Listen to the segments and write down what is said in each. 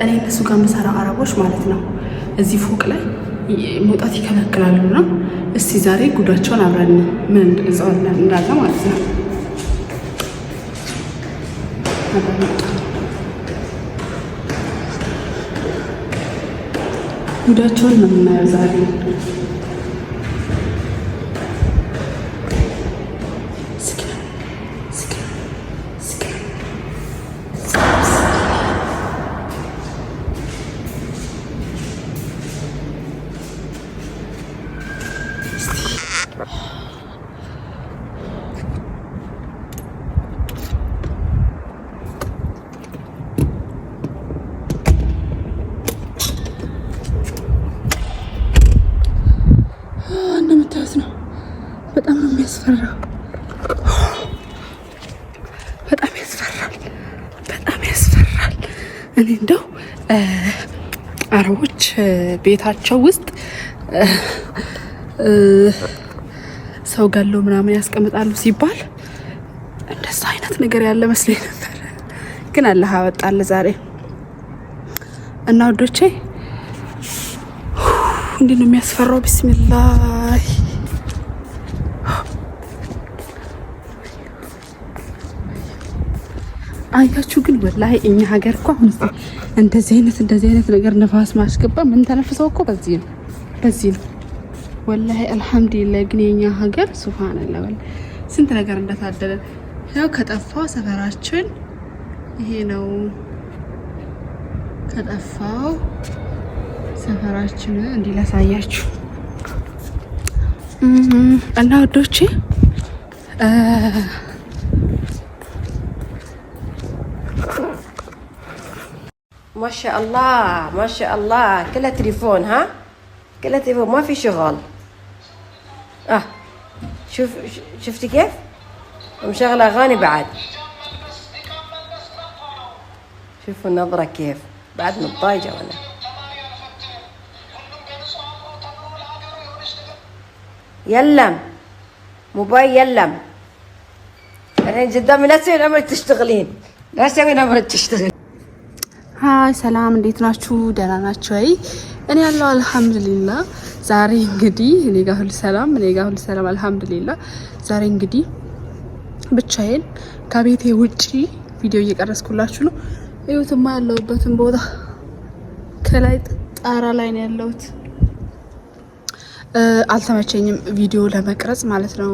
እኔ እነሱ ጋር የምሰራ አረቦች ማለት ነው እዚህ ፎቅ ላይ መውጣት ይከለክላሉ ነው። እስቲ ዛሬ ጉዳቸውን አብረን ምን እዛው እንዳለ ማለት ነው ጉዳቸውን ነው የምናየው ዛሬ። በጣም ነው የሚያስፈራው። በጣም ያስፈራል። በጣም ያስፈራል። እኔ እንደው አረቦች ቤታቸው ውስጥ ሰው ገለው ምናምን ያስቀምጣሉ ሲባል እንደዛ አይነት ነገር ያለ መስሎኝ ነበር፣ ግን አላህ አወጣል ዛሬ እና ወዶቼ እንዴት ነው የሚያስፈራው። ቢስሚላህ አያችሁ ግን ወላሂ እኛ ሀገር እኮ አሁን እንደዚህ አይነት ነገር ነፋስ ማስገባ ምን ተነፍሰው እኮ በዚህ ነው ወላሂ አልሐምዱሊላህ። ግን የኛ ሀገር ሱብሃንአላህ ወላሂ ስንት ነገር እንደታደለ ያው ከጠፋው ሰፈራችን ይሄ ነው። ከጠፋው ሰፈራችን እንዲህ ላሳያችሁ እና ወዶቼ ما شاء الله ما شاء الله كلها تليفون ها كلها تليفون ما في شغل شفتي كيف ومشغله اغاني بعد شوفوا النظرة كيف بعد متضايجة وانا يلم موبايل يلم الحين قدامي لا تسوين عمرك تشتغلين لا تسوين عمرك تشتغلين ሃይ ሰላም እንዴት ናችሁ? ደህና ናችሁ ወይ? እኔ ያለው አልሐምዱሊላህ። ዛሬ እንግዲህ እኔ ጋር ሁሉ ሰላም አልሐምዱሊላህ። ዛሬ እንግዲህ ብቻዬን ከቤቴ ውጪ ቪዲዮ እየቀረስኩላችሁ ነው። እዩትማ ያለሁበትን ቦታ ከላይ ጣራ ላይ ነው ያለሁት። አልተመቸኝም ቪዲዮ ለመቅረጽ ማለት ነው።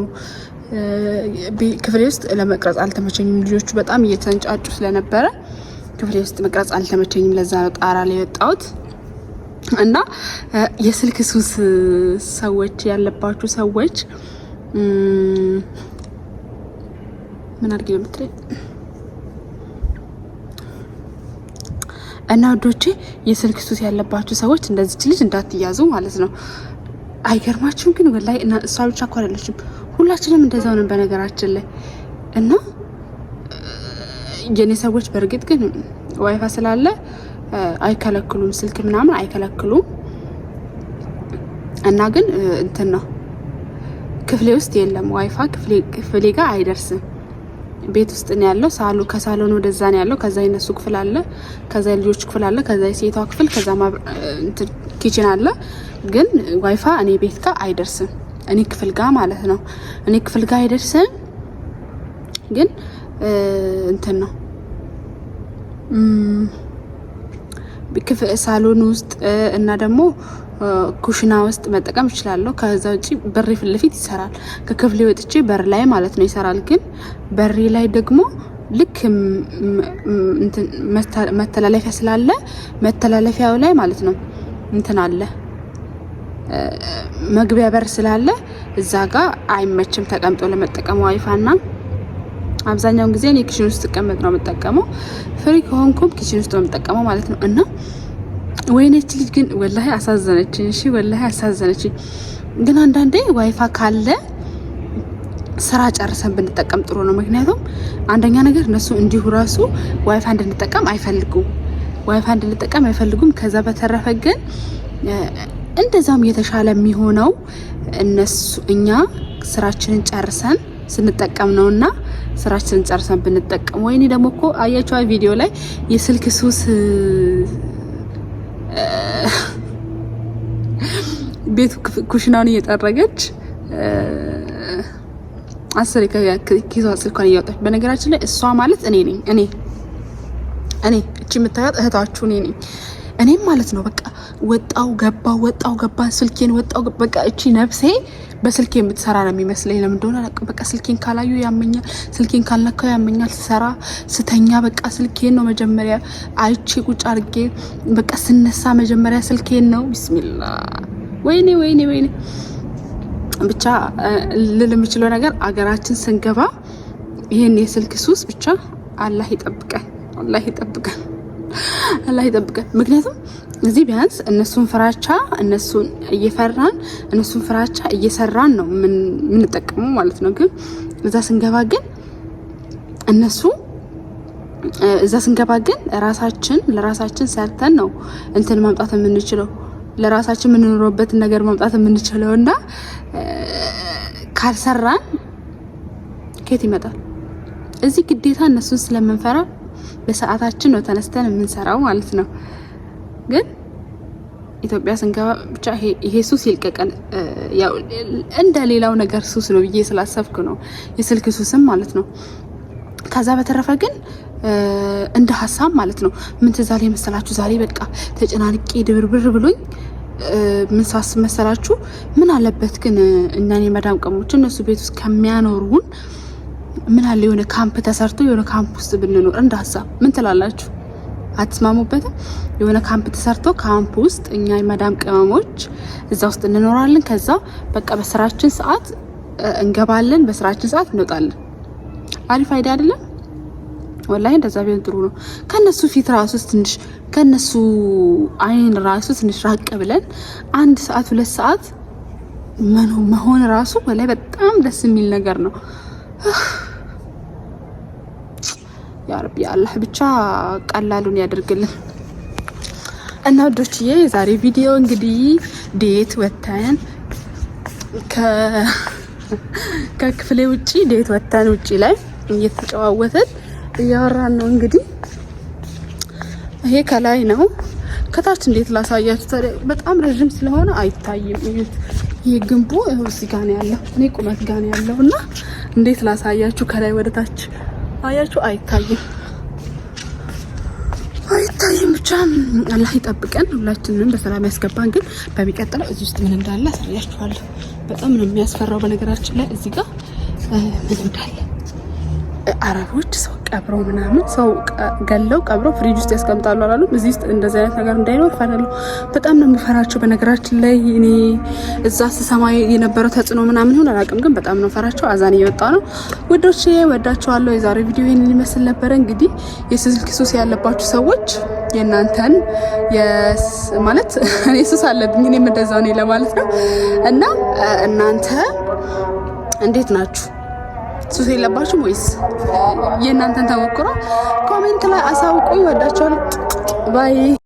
ክፍሌ ውስጥ ለመቅረጽ አልተመቸኝም። ልጆቹ በጣም እየተንጫጩ ስለነበረ ክፍሌ ውስጥ መቅረጽ አልተመቸኝም። ለዛ ነው ጣራ ላይ ወጣሁት እና የስልክ ሱስ ሰዎች ያለባችሁ ሰዎች ምን አድርጌ ነው የምትለኝ እና ወዶቼ የስልክ ሱስ ያለባችሁ ሰዎች እንደዚህ ልጅ እንዳትያዙ ማለት ነው። አይገርማችሁም? ግን ወላሂ እና እሷ ብቻ እኮ አይደለችም፣ ሁላችንም እንደዛው ነን በነገራችን ላይ እና የኔ ሰዎች በእርግጥ ግን ዋይፋይ ስላለ አይከለክሉም፣ ስልክ ምናምን አይከለክሉም። እና ግን እንትን ነው ክፍሌ ውስጥ የለም ዋይፋይ፣ ክፍሌ ጋር አይደርስም። ቤት ውስጥ ነው ያለው። ከሳሎን ወደዛ ነው ያለው። ከዛ የነሱ ክፍል አለ፣ ከዛ የልጆች ክፍል አለ፣ ከዛ የሴቷ ክፍል፣ ከዛ ኪችን አለ። ግን ዋይፋይ እኔ ቤት ጋር አይደርስም፣ እኔ ክፍል ጋር ማለት ነው። እኔ ክፍል ጋር አይደርስም ግን እንትን ነው ሳሎን ውስጥ እና ደግሞ ኩሽና ውስጥ መጠቀም እችላለሁ። ከዛ ውጪ በሬ ፊት ለፊት ይሰራል። ከክፍሌ ወጥቼ በር ላይ ማለት ነው ይሰራል። ግን በሬ ላይ ደግሞ ልክ መተላለፊያ ስላለ መተላለፊያው ላይ ማለት ነው እንትን አለ መግቢያ በር ስላለ እዛ ጋር አይመችም ተቀምጦ ለመጠቀም ዋይፋይና አብዛኛውን ጊዜ እኔ ኪችን ውስጥ ተቀመጥ ነው የምጠቀመው። ፍሪ ከሆንኩም ኪችን ውስጥ ነው የምጠቀመው ማለት ነው። እና ወይኔች ልጅ ግን ወላሂ አሳዘነችኝ። እሺ ወላሂ አሳዘነችኝ። ግን አንዳንዴ ዋይፋይ ካለ ስራ ጨርሰን ብንጠቀም ጥሩ ነው። ምክንያቱም አንደኛ ነገር እነሱ እንዲሁ ራሱ ዋይፋይ እንድንጠቀም አይፈልጉም። ከዛ በተረፈ ግን እንደዛም የተሻለ የሚሆነው እኛ ስራችንን ጨርሰን ስንጠቀም ነውና ስራችንን ጨርሰን ብንጠቀም። ወይኔ ደግሞ እኮ አያችኋ ቪዲዮ ላይ የስልክ ሱስ ቤቱ ኩሽናውን እየጠረገች 10 ኪሎ ስልኳን እያወጣች። በነገራችን ላይ እሷ ማለት እኔ ነኝ። እኔ እቺ የምታያት እህታችሁ እኔ ነኝ። እኔም ማለት ነው በቃ ወጣው ገባ ስልኬን ወጣው በቃ እቺ ነፍሴ በስልኬ የምትሰራ ነው የሚመስለኝ። ለምን እንደሆነ በቃ ስልኬን ካላዩ ያመኛል፣ ስልኬን ካልነካው ያመኛል። ስሰራ ስተኛ በቃ ስልኬን ነው መጀመሪያ አይቼ ቁጭ አድርጌ በቃ ስነሳ መጀመሪያ ስልኬን ነው። ቢስሚላ ወይኔ ብቻ ልል የምችለው ነገር አገራችን ስንገባ ይሄን የስልክ ሱስ ብቻ አላህ ይጠብቀን። ምክንያቱም እዚህ ቢያንስ እነሱን ፍራቻ እነሱን እየፈራን እነሱን ፍራቻ እየሰራን ነው የምንጠቀመው ማለት ነው። ግን እዛ ስንገባ ግን ለራሳችን ሰርተን ነው እንትን ማምጣት የምንችለው፣ ለራሳችን የምንኖርበትን ነገር ማምጣት የምንችለውና ካልሰራን ከየት ይመጣል? እዚህ ግዴታ እነሱን ስለምንፈራ በሰዓታችን ነው ተነስተን የምንሰራው ማለት ነው። ግን ኢትዮጵያ ስንገባ ብቻ ይሄ ሱስ ይልቀቀን። ያው እንደ ሌላው ነገር ሱስ ነው ብዬ ስላሰብኩ ነው የስልክ ሱስም ማለት ነው። ከዛ በተረፈ ግን እንደ ሀሳብ ማለት ነው ምን ትዝ አለኝ መሰላችሁ? ዛሬ በቃ ተጨናንቄ ድብርብር ብሎኝ ምን ሳስብ መሰላችሁ? ምን አለበት ግን እኛን የመዳም ቀሞች እነሱ ቤት ውስጥ ከሚያኖሩን ምን አለ የሆነ ካምፕ ተሰርቶ የሆነ ካምፕ ውስጥ ብንኖር እንደ ሀሳብ። ምን ትላላችሁ? አትስማሙበትም? የሆነ ካምፕ ተሰርቶ ካምፕ ውስጥ እኛ የመዳም ቅመሞች እዛ ውስጥ እንኖራለን። ከዛ በቃ በስራችን ሰዓት እንገባለን፣ በስራችን ሰዓት እንወጣለን። አሪፍ አይዲያ አይደለም? ወላሂ እንደዛ ቢሆን ጥሩ ነው። ከነሱ ፊት ራሱ ትንሽ ከነሱ አይን ራሱ ትንሽ ራቅ ብለን 1 ሰዓት 2 ሰዓት መሆን ራሱ ወላሂ በጣም ደስ የሚል ነገር ነው። ያ ረቢ አላህ ብቻ ቀላሉን ያደርግልን። እና ወዶችዬ የዛሬ ቪዲዮ እንግዲህ ዴት ወተን ከክፍሌ ውጪ ዴት ወተን ውጪ ላይ እየተጨዋወተን እያወራን ነው። እንግዲህ ይሄ ከላይ ነው። ከታች እንዴት ላሳያችሁ ታዲያ? በጣም ረጅም ስለሆነ አይታይም። ይሄ ግንቡ ይኸው እዚህ ጋር ነው ያለው፣ እኔ ቁመት ጋር ነው ያለው እና እንዴት ላሳያችሁ? ከላይ ወደ ታች አያችሁ? አይታይም። ብቻ አላህ ይጠብቀን፣ ሁላችንንም በሰላም ያስገባን። ግን በሚቀጥለው እዚህ ውስጥ ምን እንዳለ አሳያችኋለሁ። በጣም ነው የሚያስፈራው። በነገራችን ላይ እዚህ ጋር ምን እንዳለ አረቦች ሰው ቀብረው ምናምን ሰው ገለው ቀብረው ፍሪጅ ውስጥ ያስቀምጣሉ አላሉም? እዚህ ውስጥ እንደዚህ አይነት ነገር እንዳይኖር ፈራለሁ። በጣም ነው የምፈራቸው። በነገራችን ላይ እኔ እዛ ስሰማ የነበረው ተጽዕኖ ምናምን ይሁን አላውቅም፣ ግን በጣም ነው ፈራቸው። አዛን እየወጣ ነው። ውዶቼ ወዳቸዋለሁ። የዛሬ ቪዲዮ ይሄንን ይመስል ነበረ። እንግዲህ የስልክ ሱስ ያለባችሁ ሰዎች የእናንተን ማለት እኔ ሱስ አለብኝ እኔም እንደዛው ነኝ ለማለት ነው። እና እናንተ እንዴት ናችሁ? ሱስ የለባችሁም ወይስ? የእናንተን ተሞክሮ ኮሜንት ላይ አሳውቁኝ። ወዳችኋለሁ። ባይ